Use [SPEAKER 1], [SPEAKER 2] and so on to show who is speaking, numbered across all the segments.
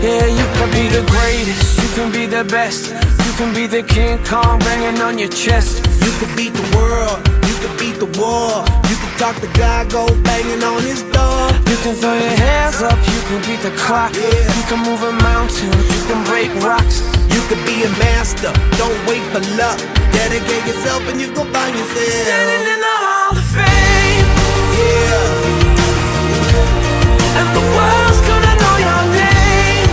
[SPEAKER 1] Yeah, you can be the greatest, you can be the best. You can be the King Kong banging on your chest.
[SPEAKER 2] You can beat the world, you can beat the war. You can talk to God, go banging on his door.
[SPEAKER 1] You can throw your hands up, you can beat the clock. You can move a mountain, you can break rocks.
[SPEAKER 2] You can be a master, don't wait for luck. Dedicate yourself and you gon' find yourself
[SPEAKER 1] Standing in the Hall of Fame.
[SPEAKER 2] Yeah.
[SPEAKER 1] And the world's gonna know your name.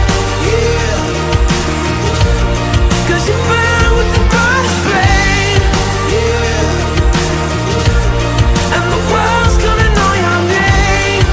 [SPEAKER 2] Yeah.
[SPEAKER 1] 'Cause you burn with the brightest flame.
[SPEAKER 2] Yeah.
[SPEAKER 1] And the world's gonna know your name.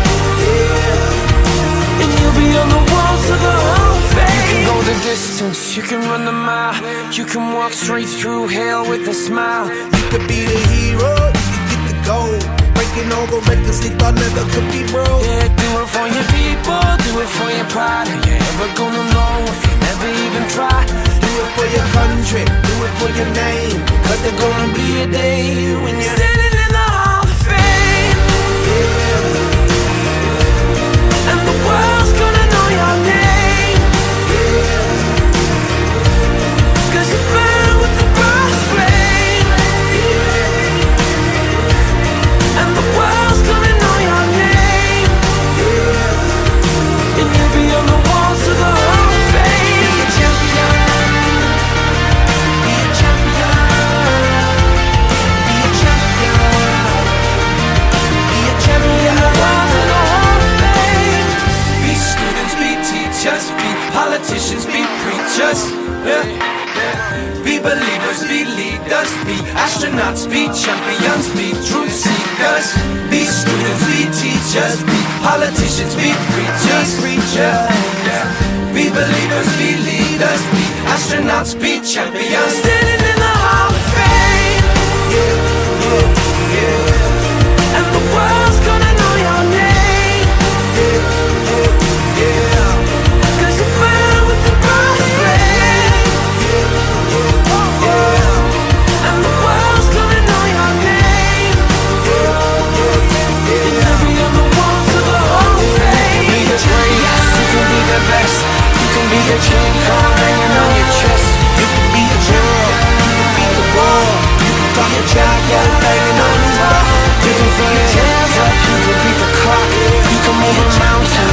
[SPEAKER 2] Yeah.
[SPEAKER 1] And you'll be on the walls of the Hall of Fame. You can go the distance, you can run the mile. You can walk straight through hell with a smile.
[SPEAKER 2] You could be the hero, you could get the gold. Breaking all the records they thought never could be broke.
[SPEAKER 1] Yeah, do it for your people, do it for your pride. Are you ever gonna know if you never even try?
[SPEAKER 2] Do it for your country, do it for your name. Cause there's gonna be a day when you're
[SPEAKER 1] standing in the Hall of Fame.
[SPEAKER 2] yeah.
[SPEAKER 1] And the world's gonna know your name.
[SPEAKER 2] Yeah.
[SPEAKER 1] 'Cause you burn with the brightest flame.
[SPEAKER 2] Yeah.
[SPEAKER 1] And the world's gonna know your name.
[SPEAKER 2] Yeah.
[SPEAKER 1] And you'll be on the walls of the Hall of Fame.
[SPEAKER 2] Be a champion. Be a champion. Be a champion. Be a champion.
[SPEAKER 1] On the walls of the Hall of Fame.
[SPEAKER 3] Be students, be teachers, be politicians, be preachers. Yeah. Be believers, be leaders, be astronauts, be champions, be truth seekers. Be students, be teachers, be politicians, be preachers. Yeah. Be believers, be leaders, be astronauts, be champions.
[SPEAKER 1] Standing in the Hall of Fame. And the world's gonna know your name. 'Cause you burn with the brightest flame. And the world's gonna know your name. And you'll be on the walls of the Hall of Fame. Be the greatest, you can be the best. You can be the King Kong banging on your chest.
[SPEAKER 2] You can be a world, you can be the war. You can talk to God, go banging on his door.
[SPEAKER 1] You can throw your hands up, you can beat the clock. You can move a mountain,